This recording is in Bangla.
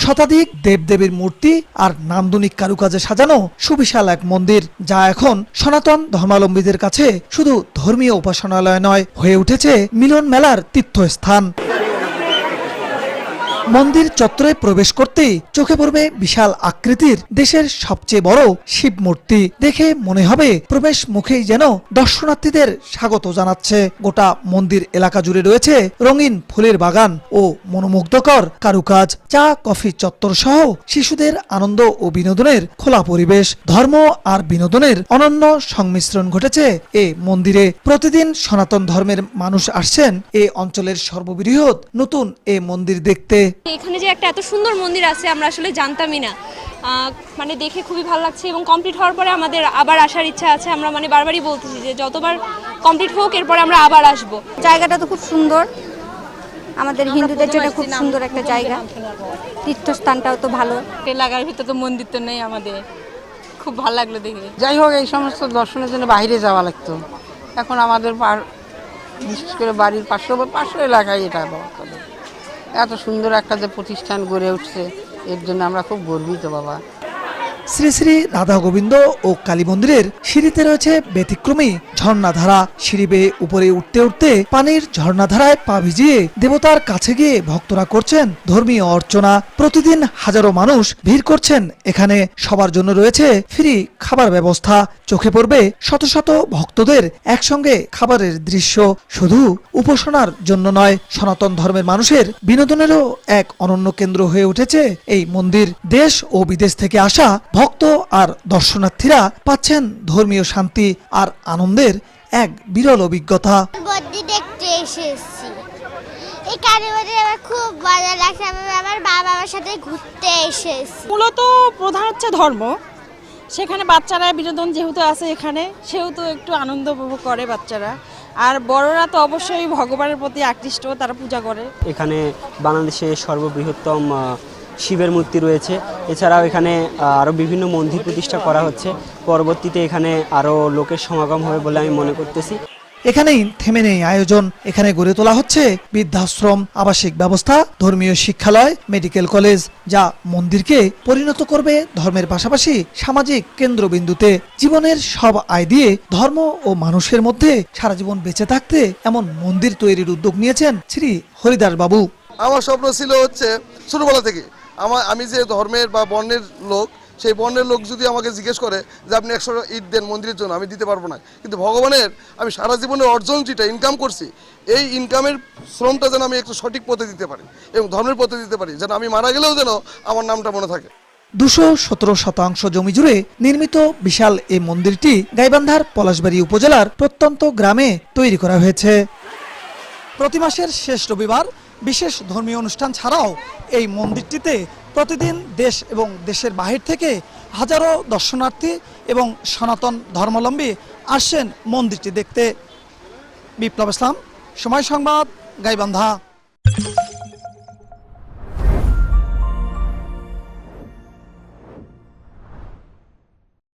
শতাধিক দেবদেবীর মূর্তি আর নান্দনিক কারুকাজে সাজানো সুবিশাল এক মন্দির, যা এখন সনাতন ধর্মাবলম্বীদের কাছে শুধু ধর্মীয় উপাসনালয় নয়, হয়ে উঠেছে মিলন মেলার তীর্থস্থান। মন্দির চত্বরে প্রবেশ করতেই চোখে পড়বে বিশাল আকৃতির দেশের সবচেয়ে বড় শিব মূর্তি। দেখে মনে হবে প্রবেশ মুখেই যেন দর্শনার্থীদের স্বাগত জানাচ্ছে। গোটা মন্দির এলাকা জুড়ে রয়েছে রঙিন ফুলের বাগান ও মনোমুগ্ধকর কারুকাজ। চা কফি চত্বর সহ শিশুদের আনন্দ ও বিনোদনের খোলা পরিবেশ। ধর্ম আর বিনোদনের অনন্য সংমিশ্রণ ঘটেছে এ মন্দিরে। প্রতিদিন সনাতন ধর্মের মানুষ আসছেন এ অঞ্চলের সর্ববৃহৎ নতুন এ মন্দির দেখতে। এখানে যে একটা এত সুন্দর মন্দির আছে আমরা আসলে জানতামই না, মানে দেখে খুবই ভালো লাগছে এবং কমপ্লিট হওয়ার পরে আমাদের আবার আসার ইচ্ছা আছে। আমরা মানে বারবারই বলতেছি যে যতবার কমপ্লিট হোক এরপরে আমরা আবার আসব। জায়গাটা তো খুব সুন্দর, আমাদের হিন্দুদের জন্য খুব সুন্দর একটা জায়গা, তীর্থস্থানটাও তো ভালো। এলাকার ভিতরে তো মন্দির তো নেই, আমাদের খুব ভালো লাগলো দেখে। যাই হোক, এই সমস্ত দর্শনের জন্য বাইরে যাওয়া লাগতো, এখন আমাদের বিশেষ করে বাড়ির পার্শ্ব এলাকায় এটা এত সুন্দর একটা যে প্রতিষ্ঠান গড়ে উঠছে, এর জন্য আমরা খুব গর্বিত বাবা। শ্রী শ্রী রাধা গোবিন্দ ও কালী মন্দিরের সিঁড়িতে রয়েছে ব্যতিক্রমী ঝর্ণাধারা। সিঁড়ি বেয়ে উপরে উঠতে উঠতে পানির ঝর্ণাধারায় পা ভিজিয়ে দেবতার কাছে গিয়ে ভক্তরা করছেন ধর্মীয় অর্চনা। প্রতিদিন হাজারো মানুষ ভিড় করছেন এখানে। সবার জন্য রয়েছে ফ্রি খাবার ব্যবস্থা। চোখে পড়বে শত শত ভক্তদের একসঙ্গে খাবারের দৃশ্য। শুধু উপাসনার জন্য নয়, সনাতন ধর্মের মানুষের বিনোদনেরও এক অনন্য কেন্দ্র হয়ে উঠেছে এই মন্দির। দেশ ও বিদেশ থেকে আসা ভক্ত আর দর্শনার্থীরা পাচ্ছেন ধর্মীয় শান্তি আর আনন্দের এক বিরল অভিজ্ঞতা। দেখতে এসেছি, এই কালীবাড়ি আমার খুব ভালো লাগছে। আমি আমার বাবার সাথে ঘুরতে এসেছি। মূলত প্রধান হচ্ছে ধর্ম, সেখানে বাচ্চারা বিনোদন যেহেতু আছে এখানে, সেহেতু একটু আনন্দ উপভোগ করে বাচ্চারা। আর বড়রা তো অবশ্যই ভগবানের প্রতি আকৃষ্ট, তারা পূজা করে। এখানে বাংলাদেশের সর্ববৃহত্তম শিবের মূর্তি রয়েছে। এছাড়াও এখানে আরও বিভিন্ন মন্দির প্রতিষ্ঠা করা হচ্ছে। পরবর্তীতে এখানে আরও লোকের সমাগম হবে বলে আমি মনে করতেছি। এখানেই থেমে নেই আয়োজন। এখানে গড়ে তোলা হচ্ছে বৃদ্ধাশ্রম, আবাসিক ব্যবস্থা, ধর্মীয় শিক্ষালয়, মেডিকেল কলেজ, যা মন্দিরকে পরিণত করবে ধর্মের পাশাপাশি সামাজিক কেন্দ্রবিন্দুতে। জীবনের সব আয় দিয়ে ধর্ম ও মানুষের মধ্যে সারা জীবন বেঁচে থাকতে এমন মন্দির তৈরির উদ্যোগ নিয়েছেন শ্রী হরিদাস বাবু। আমার স্বপ্ন ছিল হচ্ছে ছোটবেলা থেকে আমি যে ধর্মের বা বর্ণের লোক, সেই বর্ণের লোক যদি আমাকে জিজ্ঞেস করে যে আপনি 100 ইট দেন মন্দিরের জন্য, আমি দিতে পারবো না। কিন্তু ভগবানের আমি সারা জীবনের অর্জন যেটা ইনকাম করছি, এই ইনকামের শ্রমটা যেন আমি একটু সঠিক পথে দিতে পারি এবং ধর্মের পথে দিতে পারি, যেন আমি মারা গেলেও যেন আমার নামটা মনে থাকে। 217 শতাংশ জমি জুড়ে নির্মিত বিশাল এই মন্দিরটি গাইবান্ধার পলাশবাড়ী উপজেলার প্রত্যন্ত গ্রামে তৈরি করা হয়েছে। প্রতি মাসের শেষ রবিবার বিশেষ ধর্মীয় অনুষ্ঠান ছাড়াও এই মন্দিরটিতে প্রতিদিন দেশ এবং দেশের বাহির থেকে হাজারো দর্শনার্থী এবং সনাতন ধর্মাবলম্বী আসছেন মন্দিরটি দেখতে। বিপ্লব ইসলাম, সময় সংবাদ, গাইবান্ধা।